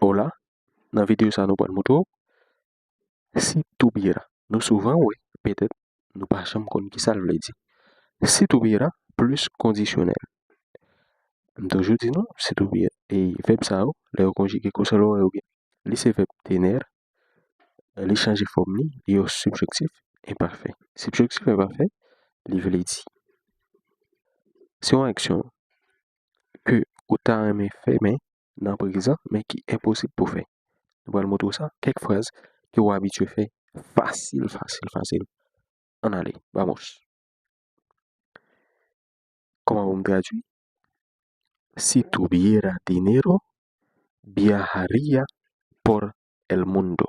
Hola, dans la vidéo ça nous parle moto. Si tuviera, nous souvent oui, peut-être nous pas jamais connaître qui ça veut dire. Si tuviera plus conditionnel. Toujours dit non, si tuviera et verbe ça le conjugué que ça ou bien. Li c'est verbe tener, li changer forme li au subjonctif imparfait. Subjonctif imparfait, li veut dire c'est une action que ou t'as aimé faire mais dans présent mais qui est impossible pour faire. Nous allons montrer ça, quelques phrases que vous habitué à faire facile. En aller, vamos. Comment vous me traduit? Si tuviera dinero, viajaría por el mundo.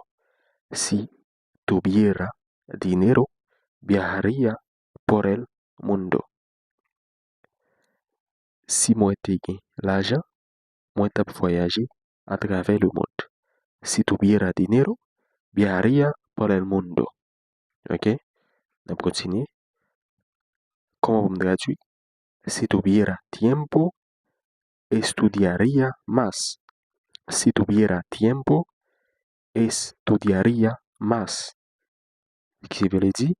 Si tuviera dinero, viajaría por el mundo. Si moi te gain l'argent, moi tap voyager à travers le monde. Si tuviera dinero, viajaría por el mundo. Ok? On continue. Comment vous me traduit? Si tuviera tiempo, estudiaría más. Si tuviera tiempo, estudiaría más. Qui veut dire,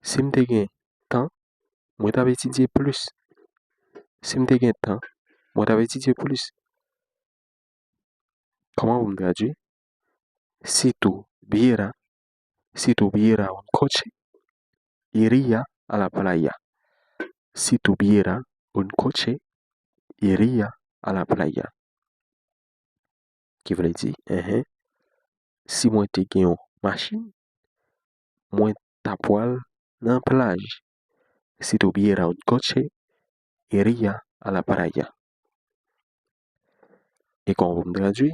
si je gain temps, moi t'avais étudié plus. Si je gain temps, moi t'avais étudié plus. Comment vous me traduisez? Si tuviera un coche, iría a la playa. Si tuviera un coche, iría a la playa. Qui veut dire, si moi te gain une machine, moi t'apoil dans la plage. Si tuviera un coche, iría a la playa. Et quand vous me traduisez,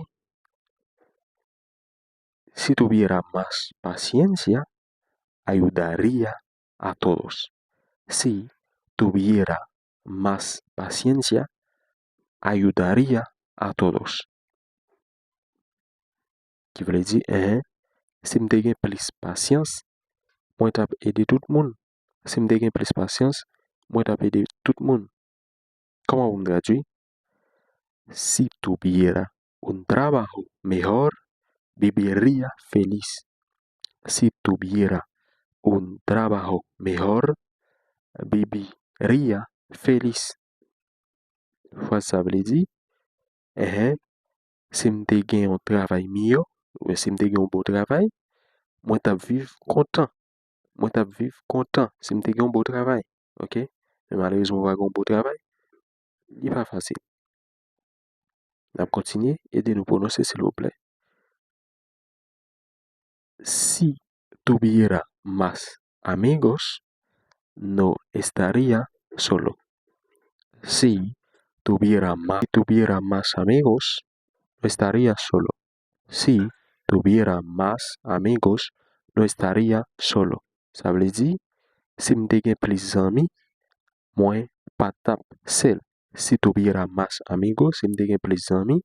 si tuviera más paciencia, ayudaría a todos. Si tuviera más paciencia, ayudaría a todos. Qui veut dire, si je gain plus patience, moi t'ap aider tout le monde. Si je gain plus patience, moi t'ap aider tout le monde. Comment vous me traduisez? Si tuviera un trabajo mejor, viviría feliz. Si tuviera un trabajo mejor, viviría feliz. Fois ça veut dire, si je gain un travail mieux, ou si je gain un beau travail, moi t'ap vivre content. Si je gain un beau travail, ok? Mais malheureusement, pas un beau travail, il n'est pas facile. On continue, aidez-nous prononcer s'il vous plaît. Si tuviera más amigos, no estaría solo. Si tuviera más amigos, no estaría solo. Si tuviera más amigos, no estaría solo. Ça veut dire, si je gain plus d'amis, moi pas tap seul. Si tuviera más amigos, si je gain plus d'amis,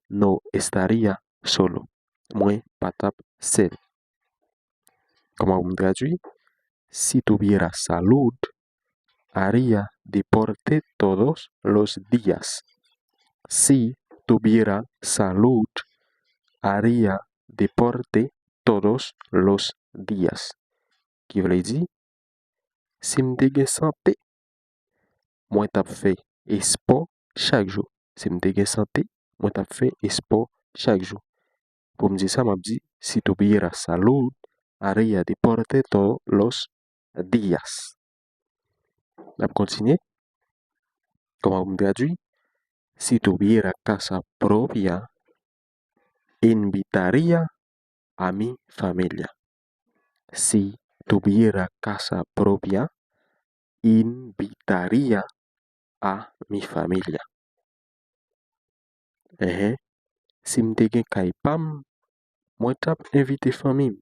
no estaría solo. Moi pas tap seul. Comment vous me traduisez? Si tuviera salud, haría deporte todos los días. Si tuviera salud, haría deporte todos los días. Qui veut dire, si je gain santé, moi tap fait sport chaque jour. Si je gain santé, moi tap fait sport chaque jour. Pour me dire ça, m'a dit, si tuviera salud, haría deporte todos los días. On continue. Comment vous me traduisez? Si tuviera casa propia, invitaría a mi familia. Si tuviera casa propia, invitaría a mi familia. Si je gain kay pam, moi tap invité famille.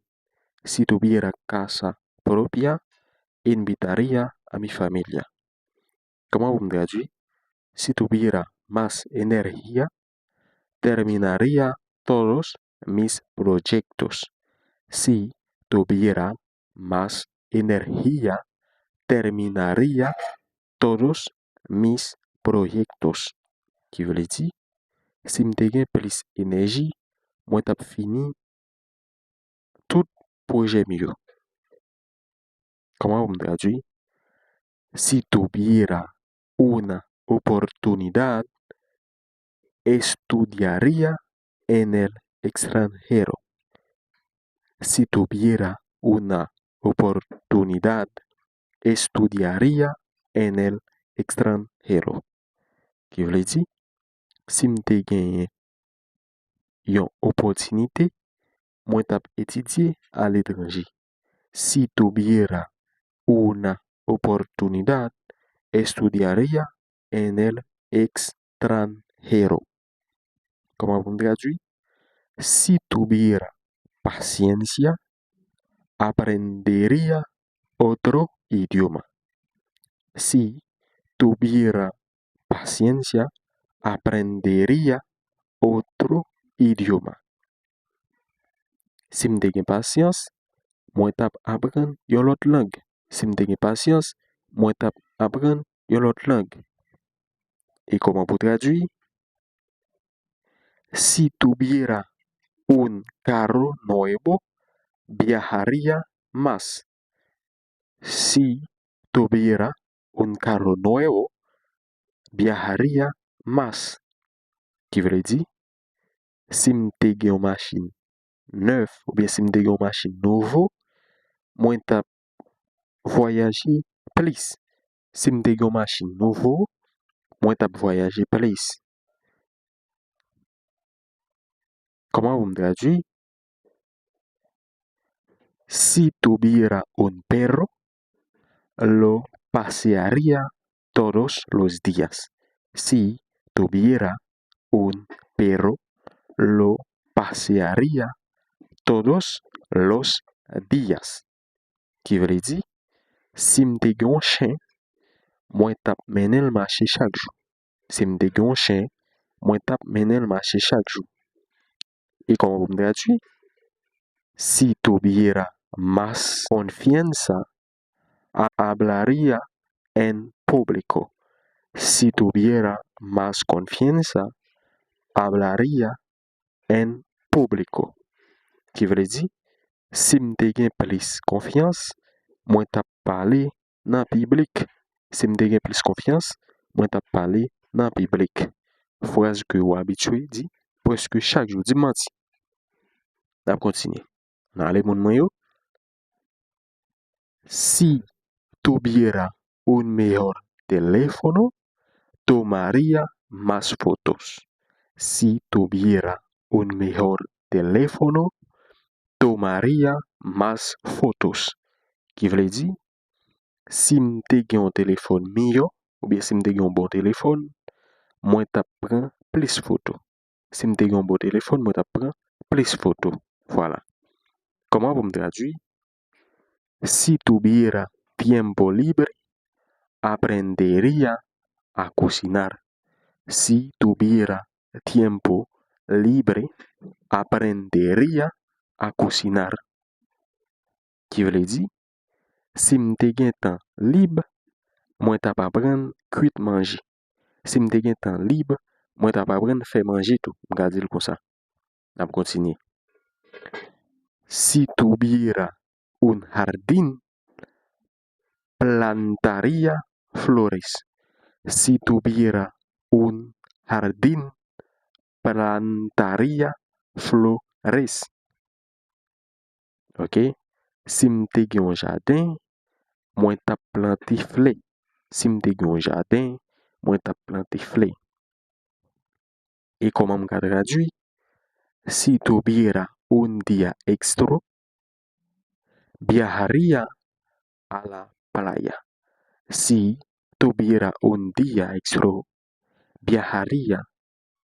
Si tuviera casa propia, invitaría a mi familia. Comment vous me traduisez? Si tuviera más energía, terminaría todos mis proyectos. Si tuviera más energía, terminaría todos mis proyectos. Qui veut dire, Si m'te gen plus énergie, moi tap fini tout projet mieux. Comment vous me traduit? Si tuviera una oportunidad, estudiaría en el extranjero. Si tuviera una oportunidad, estudiaría en el extranjero. Qui veut dire, si m'te gagné yon opportunité, moi tap étudier à l'étranger. Si tuviera una oportunidad, estudiaría en el extranjero. Comment vous me traduit? Si tuviera paciencia, aprendería otro idioma. Si tuviera paciencia, aprendería otro idioma. Si m'te gen patience, moi tap apprendre yon autre langue. Si m'te gen patience, moi tap apprendre yon autre langue. Et comment vous traduire? Si tuviera un carro nuevo, viajaría más. Si tuviera un carro nuevo, viajaría más. Qui veut dire, si m'te gen yon machine neuf ou bien si m'te gen yon machine nouveau, moi tap voyager plus. Si m'te gen yon machine nouveau, moi tap voyager plus. Comment vous me traduit? Si tuviera un perro, lo pasearía todos los días. Si tuviera un perro, lo pasearía todos los días. Qui veut dire, si m'te gen un chien, moi tap menen le marché chaque jour. Si m'te gen un chien, moi tap menen le marché chaque jour. Et comment vous me traduit? Si tuviera más confianza, hablaría en público. Si tuviera más confianza, hablaría en público. Qui veut dire, si m'te gen plus confiance, moi tap parler dans public. Si m'te gen plus confiance, moi tap parler dans public. Phrase que vous habitué dit presque chaque jour dimanche. On continue. Allez mon moyo. Si tuviera un mejor teléfono, tomaría más fotos. Si tuviera un mejor teléfono, tomaría más fotos. Qui veut dire, si m'te gen un téléphone meilleur, ou bien si m'te gen un bon téléphone, moi tap prend plus photo. Si m'te gen un bon téléphone, moi tap prend plus photo. Voilà. Comment vous me traduire? Si tuviera tiempo libre, aprendería a cocinar. Si tuviera tiempo libre, aprendería a cocinar. Qui veut dire, si m'te gen temps libre, moi tap apprendre cuit manger. Si m'te gen temps libre, moi tap apprendre faire manger tout. M'ka dire comme ça. On continue. Si tuviera un jardín, plantaría flores. Si tuviera un jardín, plantaría flores. Ok? Si m'te gen un jardin, moi tap planter fleurs. Si m'te gen un jardin, moi tap planter fleurs. Et comment m'ka traduit? Si tuviera un día extra, viajaría a la playa. Si tuviera un día extra, viajaría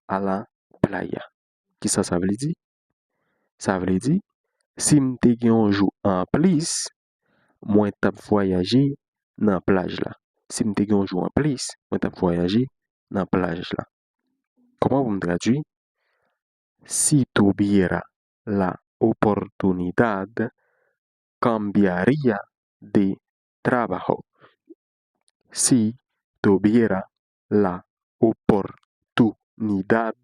a la playa. Qui ça veut dire? Ça veut dire, si m'te gen un jour en plus, moi tap voyager dans plage là. Si m'te gen un jour en plus, moi tap voyager dans plage là. Comment vous me traduit? Si tuviera la oportunidad, cambiaría de trabajo. Si tuviera la oportunidad,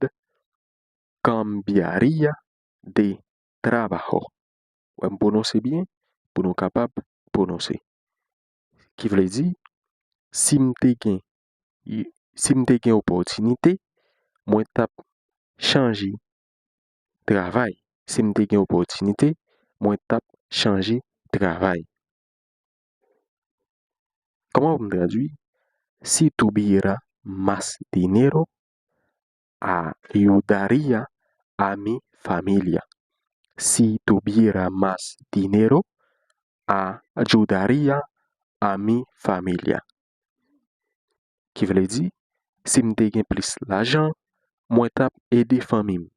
cambiaría de trabajo. On prononce bien pour nous capable prononcer. Qui veut dire si m'te gen opportunité, moi tap changer travail. Si m'te gen opportunité, moi tap changer travail. Comment on traduit? Si tuviera más dinero, ayudaría a mi familia. Si tuviera más dinero, ayudaría a mi familia. Qui veut dire, si m'te gen plus l'argent, moi tap aider famille.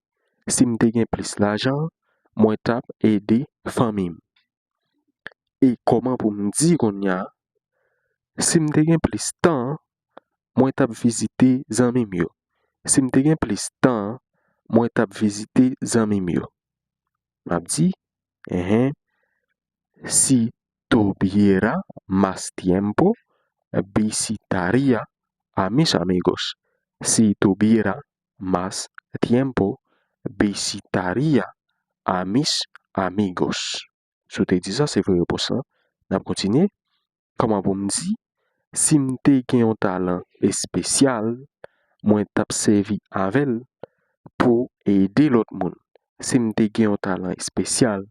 Si m'te gen plus l'argent, moi tap aider famille. Et comment pour me dire qu'on y a, si m'te gen plus temps, moi tap visiter zanmi yo. Si m'te gen plus temps, moi tap visiter zanmi yo. M'a dit, si tuviera más tiempo, visitaría a mis amigos. Si tuviera más tiempo, visitaría a mis amigos. Si tu dis ça, c'est vrai pour ça. On continue. Comment vous me dites? Si m'te gen un talent spécial, moi tap servi avec pour aider l'autre monde. Si m'te gen un talent spécial,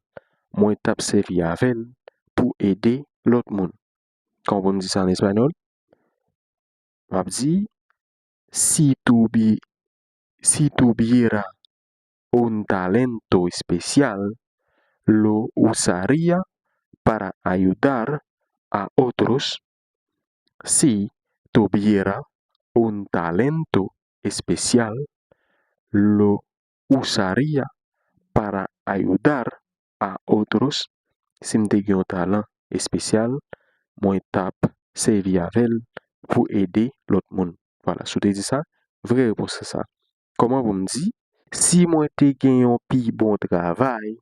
moi tap servi avec pour aider l'autre monde. Comment vous me dites ça en espagnol? On dit si tuviera un talento especial, lo usaría para ayudar a otros. Si tuviera un talento especial, lo usaría para ayudar a otros. Si m'te gen un talent spécial, moi tap servi avec pour aider l'autre monde. Voilà, si tu dis ça, vraie réponse c'est ça. Comment vous me dites? Si moi te gen un pi bon travail,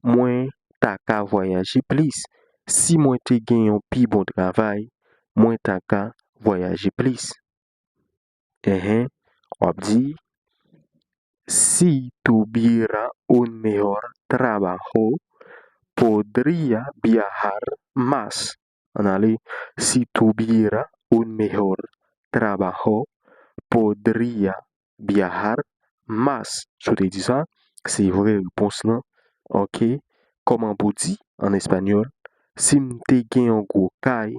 moi ta ka voyager plus. Si moi te gen un pi bon travail, moi ta ka voyager plus. On dit si tuviera un mejor trabajo, podría viajar más. Si tuviera un mejor trabajo, podría viajar más. Je te dis ça, c'est vraie réponse là. OK. Comment vous dit en espagnol? Si m'te gen un gros kay,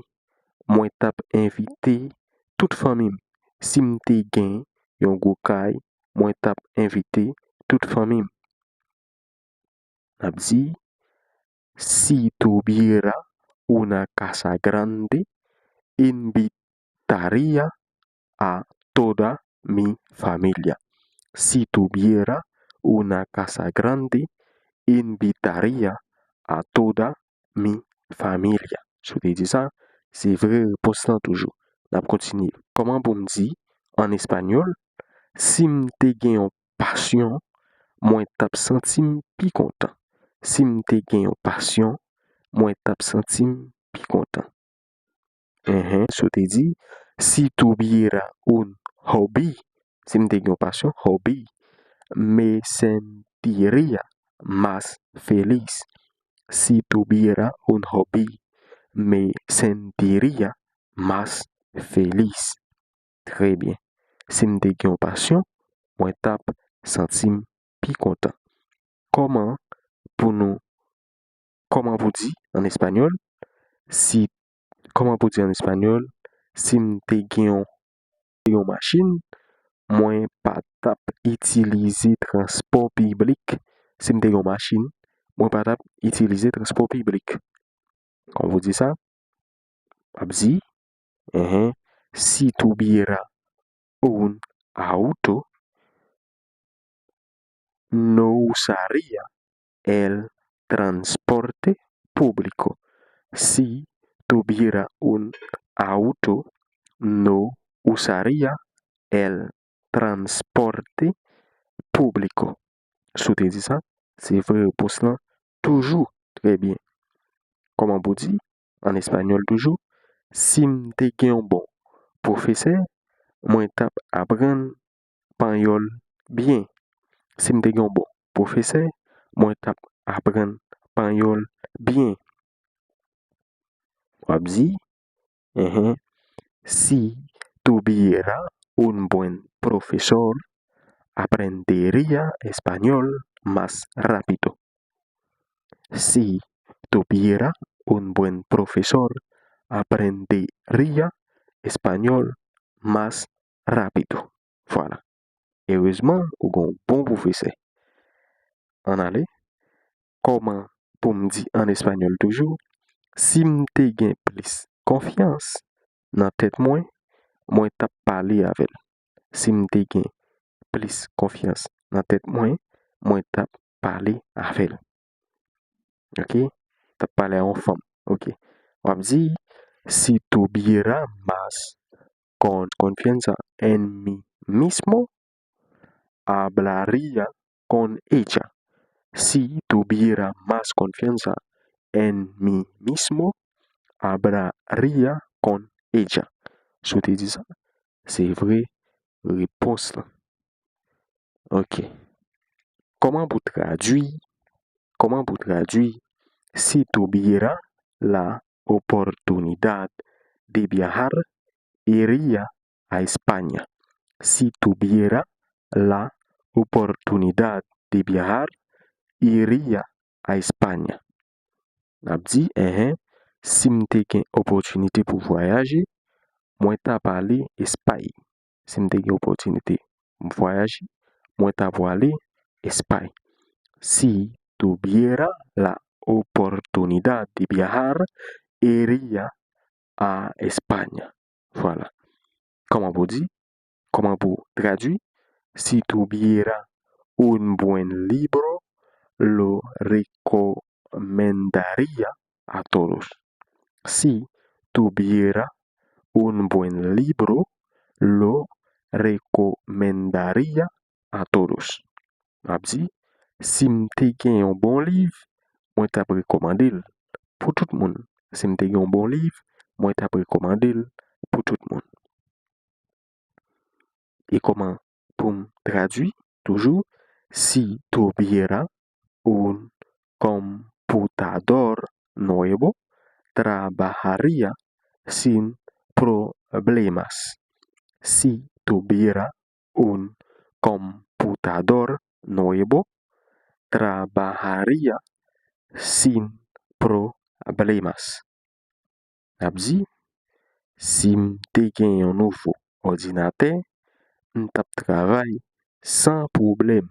moi tap invité toute famille. Si m'te gen un gros kay, moi tap invité toute famille. On dit si tuviera una casa grande, invitaría a toda mi familia. Si tuviera una casa grande, invitaría a toda mi familia. Je te dis ça, c'est vrai réponse là toujours. On continue. Comment vous me dites en espagnol? Si m'te gen une passion, moi tap senti pi content. Si m'te gen une passion, moi tap senti pi content. Je te dis, si tuviera un hobby, si m'te gen une passion, hobby, me sentiría más feliz. Si tuviera un hobby, me sentiría más feliz. Très bien. Si m'te gen une passion, moi tap senti pi content. Comment vous dites en espagnol? Comment vous dites en espagnol? Si m'te gen une machine, moi pas tap utiliser transport public. Si m'te gen une machine, moi pas tap utiliser transport public. On vous dit ça? Abdi, si tuviera un auto, no usaría el transporte público. Si tuviera un auto, no usaría el transporte público. Si tu dis ça, c'est vrai réponse là. Toujours très bien. Comment vous dit en espagnol toujours? Si m'te gen un bon professeur, moi tap apprendre espagnol bien. Si m'te gen bon professeur, moi tap apprendre espagnol bien. Wap di, si tuviera un buen profesor, aprendería español más rápido. Si tuviera un buen profesor, aprendería espagnol más rápido. Voilà. Heureusement, ou gon bon professeur. En ale, comment pour me dire en espagnol toujours, si m'te gen plus confiance dans tête moi tap parler avec. Si m'te gen plus confiance dans tête moi tap parler avec. OK? Tap parler en femme. OK. On dit si tuviera más confianza en mí mismo, hablaría con ella. Si tuviera más confianza en mí mismo, hablaría con ella. Je te dis ça, c'est vrai réponse là. OK. Comment vous traduire? Comment vous traduire? Si tuviera la oportunidad de viajar, iría a España. Si tuviera la oportunidad de viajar, iría a España. Nap di, si m'te gen opportunité pour voyager, moi tap aller Espagne. Si m'te gen opportunité pour voyager, moi tap aller Espagne. Si tuviera la oportunidad de viajar, iría a España. Voilà. Comment vous dire? Comment vous traduire? Si tuviera un buen libro, lo recomendaría a todos. Si tuviera un buen libro, lo recomendaría a todos. Abdi, si m'te gen un bon livre, moi tap recommander pour tout le monde. Si m'te gen un bon livre, moi tap recommander pour tout le monde. Et comment pour me traduire toujours, si tuviera un computador nuevo, trabajaría sin problemas. Si tuviera un computador nuevo, trabajaría sin problemas. Abdi, si m'te gen un nouveau ordinateur, m'tap travail sans problème.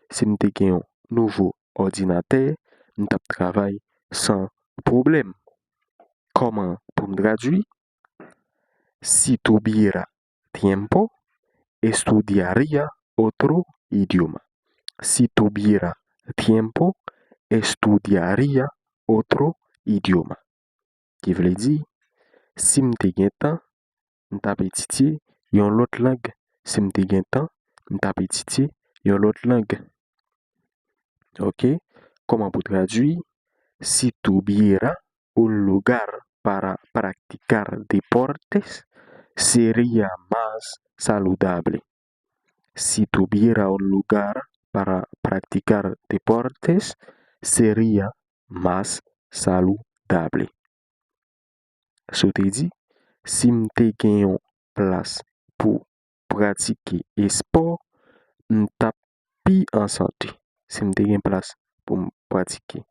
Si m'te gen un nouveau ordinateur, m'tap travail sans problème. Comment pour me traduire? Si tuviera tiempo, estudiaría otro idioma. Si tuviera tiempo, estudiaría otro idioma. Qui veut dire, si m'te gen temps, m'tap étudier yon l'autre langue. Si m'te gen temps, m'tap étudier yon l'autre langue. OK? Comment pour traduire? Si tuviera un lugar para practicar deportes, sería más saludable. Si tuviera un lugar para practicar deportes, sería más saludable. Je te dis, si m'te gen yon place pour pratiquer sport, m'tap pi en santé. Si m'te gen place pour pratiquer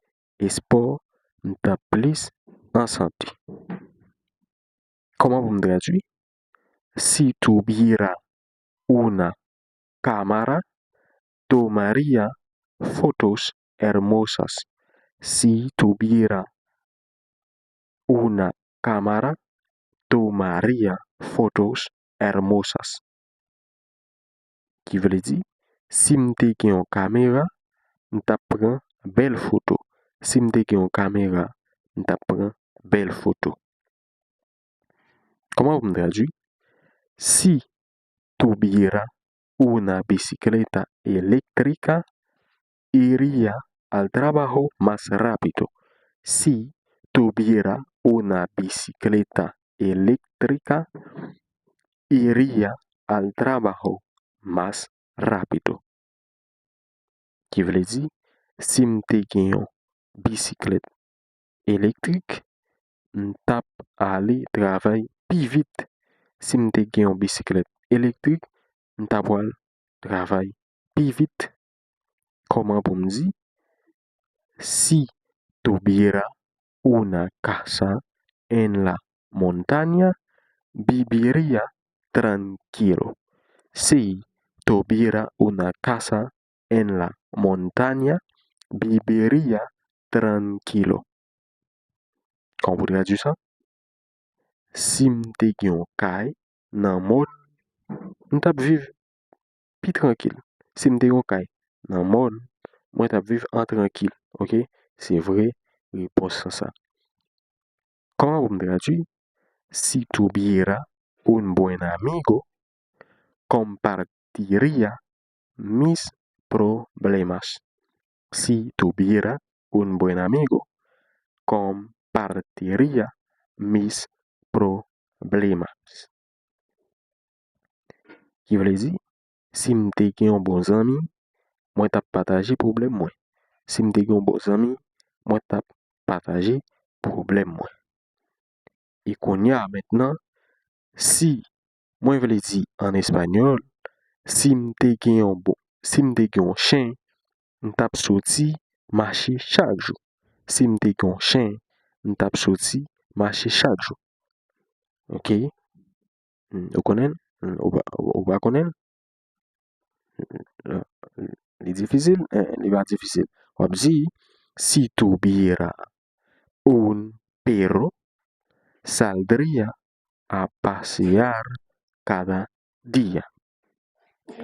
sport, m'tap plus en santé. Comment vous me traduire? Si tuviera una cámara, tomaría fotos hermosas. Si tuviera una cámara, tomaría fotos hermosas. Qui veut dire, si m'te gen yon caméra, m'tap pran belle photo. Si m'te gen yon caméra, m'tap pran belle photo. Comment vous me traduire? Si tuviera una bicicleta eléctrica, iría al trabajo más rápido. Si tuviera una bicicleta eléctrica, iría al trabajo más rápido. Qui veut dire, si m'te gen yon bicyclette électrique, m'tap aller travail plus vite. Si m'te gen yon bicyclette électrique, m'tap aller travail plus vite. Comment pour me dire? Si tuviera una casa en la montaña, viviría tranquilo. Si tuviera una casa en la montaña, viviría tranquilo. Comment vous traduire ça? Si m'te gen yon kay nan mon, m'tap viv pi tranquille. Si m'te gen yon kay nan mon, moi tap viv en tranquille. OK? C'est vrai, réponse ça. Comment vous me traduire? Si tuviera un buen amigo, compartiría mis problemas. Si tuviera un buen amigo, compartiría mis problemas. Qui veut dire, si m'te gen un bon ami, moi tap partager problème moi. Si m'te gen un bon ami, moi tap partager problème moi. Et qu'on y a maintenant, si moi veut dire en espagnol, si m'te gen un chien, m'tap sorti marcher chaque jour. Si m'te gen un chien, m'tap sorti marcher chaque jour. OK? Vous connaissez? Ou pas connaître? Les difficile, les pas difficile. On dit, si tuviera un perro, saldría a pasear cada día.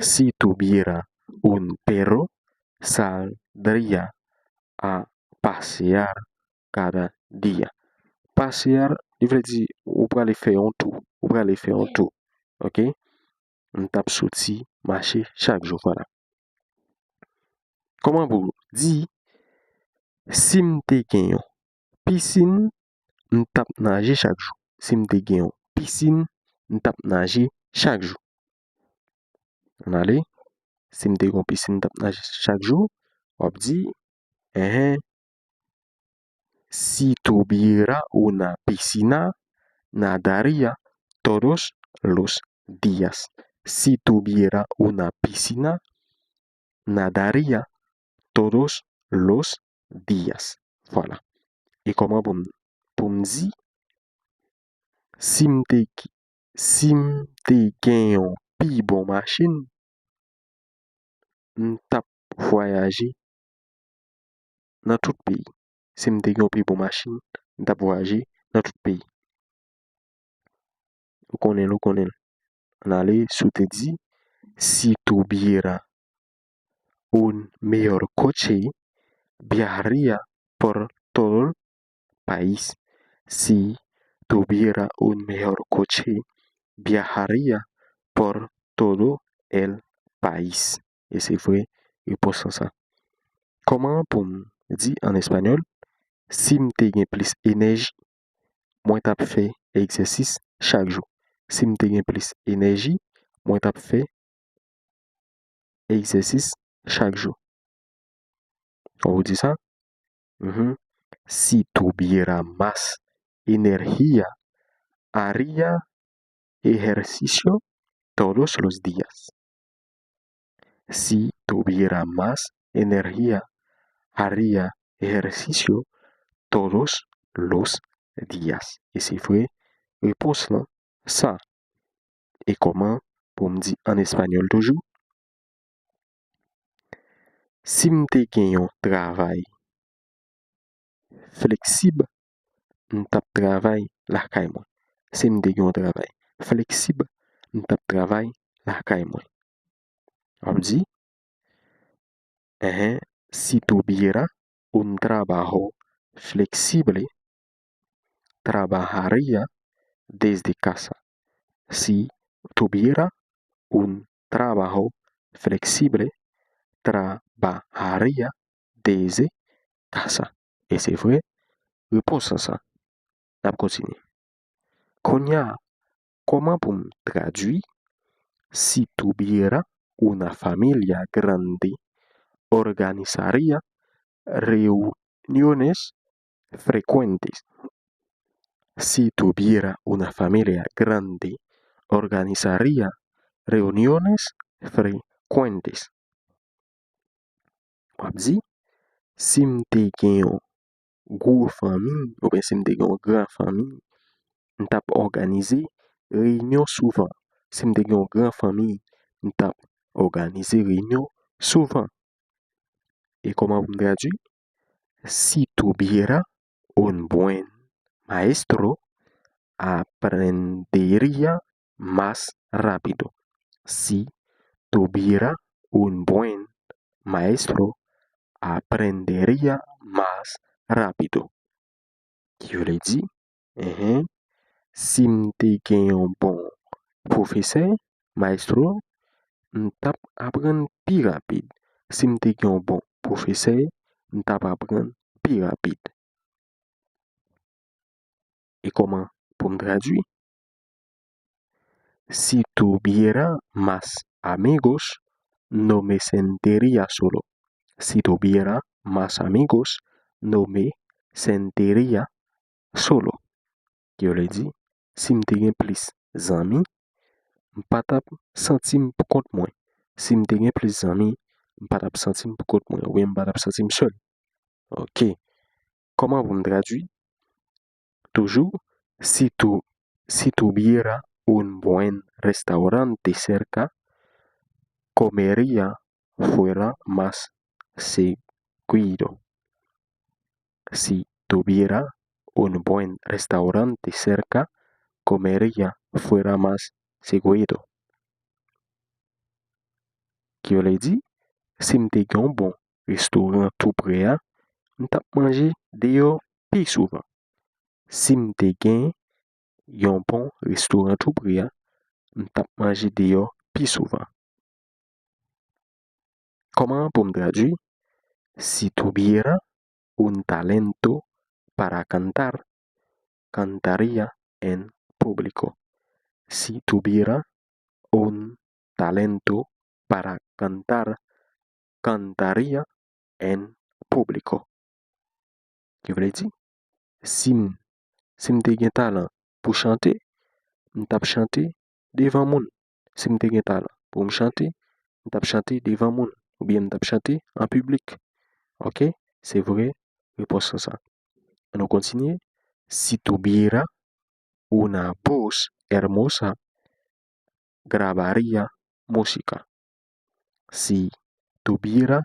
Si tuviera un perro, saldría a pasear cada día. Pasear, il veut dire, ou pour aller faire un tour. Ou pour aller faire un tour. OK? On tape sorti, marcher chaque jour. Voilà. Comment vous dire, si m'te gen yon piscine, m'tap nager chaque jour. Si m'te gen yon piscine, m'tap nager chaque jour. On allait, si m'te gen yon piscine, m'tap nager chaque jour. On dit, si tuviera una piscina, nadaría todos los días. Si tuviera una piscina, nadaría todos los días. Voilà. Et comment pour me dire, si m'te gen yon pi bon machine, m'tap voyager dans tout pays. Si m'te gen yon pi bon machine, m'tap voyager dans tout pays. Vous connaissez. On allait sous te dit, si tuviera un mejor coche, viajaría por todo el país. Si tuviera un mejor coche, viajaría por todo el país. Et c'est vrai, réponse ça. Comment pour me dire en espagnol, si m'te gen plus énergie, moi tap fait exercice chaque jour. Si m'te gen plus énergie, moi tap fait exercice chaque jour. On vous dit ça? Si tuviera más energía, haría ejercicio todos los días. Si tuviera más energía, haría ejercicio todos los días. Et c'est vrai, réponse là, ça. Et comment pour me dire en espagnol toujours? Si m'te gen yon travail flexible, m'tap travail la kay moi. Si m'te gen yon travail flexible, m'tap travail la kay moi. On dit, si tuviera un trabajo flexible, trabajaría desde casa. Si tuviera un trabajo flexible, trabajaría desde casa. Et c'est vrai, réponse ça. On continue. Konya, comment pour me traduire? Si tuviera una familia grande, organizaría reuniones frecuentes. Si tuviera una familia grande, organizaría reuniones frecuentes. On dit, si m'te gen yon gros famille, ou bien si m'te gen yon grand famille, m'tap organiser réunion souvent. Si m'te gen yon grand famille, m'tap organiser réunion souvent. Et comment vous me traduisez? Si tuviera un buen maestro, aprendería más rápido. Si tuviera un buen maestro, aprendería más rápido. Qui veut dire, si m'te gen un bon professeur, maestro, m'tap apprendre plus rapide. Si m'te gen un bon professeur, m'tap apprendre plus rapide. Et comment pour me traduire? Si tuviera más amigos, no me sentiría solo. Si tuviera más amigos, no me sentiría solo. Qui veut dire, si m'te gen plus amis, m'pa tap sentim pour compte moi. Si m'te gen plus amis, m'pa tap sentim pour compte moi, ou bien m'pa tap sentim seul. OK. Comment vous me traduire? Toujours, si tuviera un buen restaurante cerca, comería fuera más seguido. Si tuviera un buen restaurante cerca, comería fuera más seguido. Qui veut dire, si m'te gen un bon restaurant tout près, m'tap manger dehors plus souvent. Si m'te gen yon bon restaurant tout près, m'tap manger dehors plus souvent. Comment pour me traduire? Si tuviera un talento para cantar, cantaría en público. Si tuviera un talento para cantar, cantaría en público. Qui veut dire, si m'te gen talent pour chanter, m'tap chanter devant moun. Si m'te gen talent pour me chanter, m'tap chanter devant moun. Ou bien m'tap chanter en public. OK? C'est vrai, réponse c'est ça. On continue. Si tuviera una voz hermosa, grabaría música. Si tuviera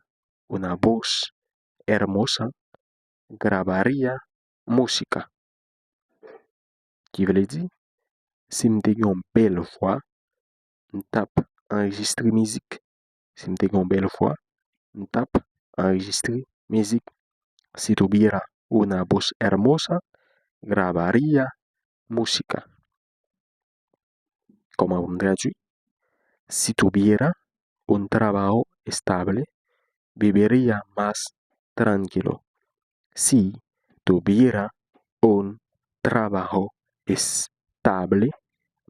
una voz hermosa, grabaría música. Qui veut dire, si m'te gen une belle voix, m'tap enregistrer musique. Si m'te gen une belle voix, m'tap enregistrer musique. Si tuviera una voz hermosa, grabaría música. Comment vous me traduisez? Si tuviera un trabajo estable, viviría más tranquilo. Si tuviera un trabajo estable,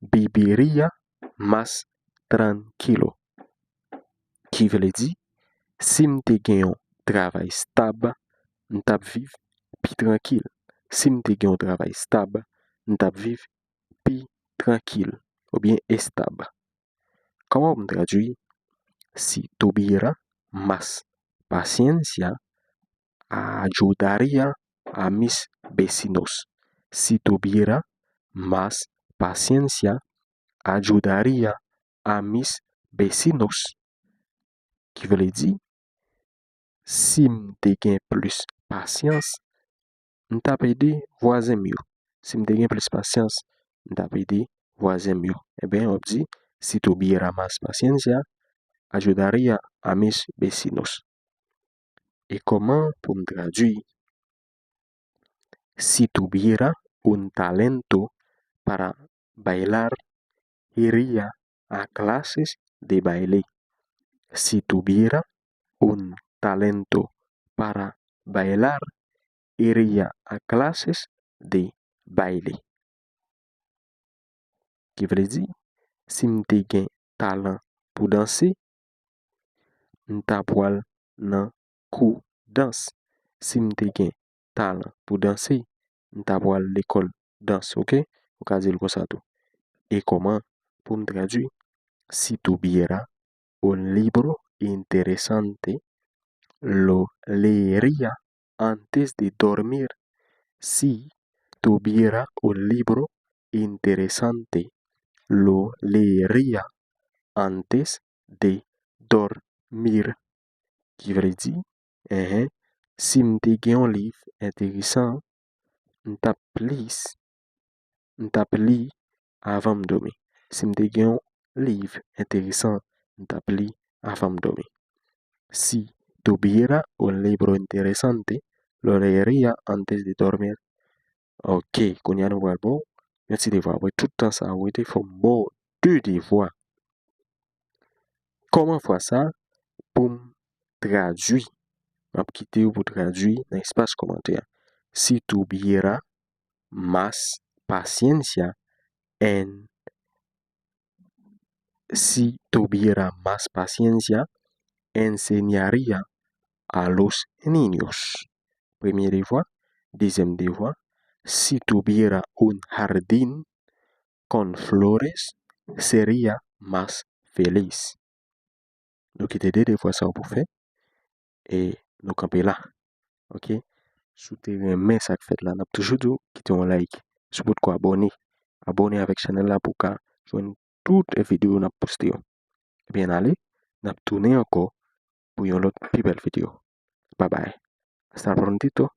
viviría más tranquilo. Qui veut dire, si m'te gen un travail stable, m'tap viv plus tranquille. Si m'te gen un travail stable, m'tap viv plus tranquille ou bien estable. Comment me traduire? Si tuviera más paciencia, ayudaría a mis vecinos. Si tuviera más paciencia, ayudaría a mis vecinos. Qui veut dire, si m'te gen plus patience, m'tap aider voisin mieux. Si m'te gen plus patience, m'tap aider voisin mieux. Eh bien, on dit, si tuviera más paciencia, ayudaría a mis vecinos. Et comment pour me traduire? Si tuviera un talento para bailar, iría a clases de baile. Si tuviera un talento para bailar, iría a clases de baile. Qui veut dire, si m'te gen talent pour danser, m'tap pral dans cours danse. Si m'te gen talent pour danser, m'ta pour aller l'école danse, OK? Ou ka dire comme ça tout. Et comment pour me traduire? Si tuviera un libro interesante, lo leería antes de dormir. Si tuviera un libro interesante, lo leería antes de dormir. Qui veut dire, si m'te gen un livre intéressant, m'tap li avant m'dormir. Si m'te gen un livre intéressant, m'tap li avant m'dormir. Si tuviera un libro interesante, lo leería antes de dormir. Ok, konya nou wal bon, yon ti devoir. Ouais, tout le temps ça, ouais, il faut bon deux devoirs. Comment faire ça pour traduire? M'a quitter pour traduire dans l'espace commentaire. Si tuviera más paciencia en si tuviera más paciencia, enseñaría a los niños. Premier devoir. Deuxième devoir. Si tuviera un jardín con flores, sería más feliz. Donc, il y a deux devoirs ça pour faire. Et nous camper là. OK? Si tu aimé ça que fait là, n'a toujours dit quitter un like. Si vous pouvez abonner. Abonner avec la chaîne là pour que joindre toutes les vidéos n'a posté. Bien allez, n'a tourner encore pour une autre plus belle vidéo. Bye bye. Hasta prontito.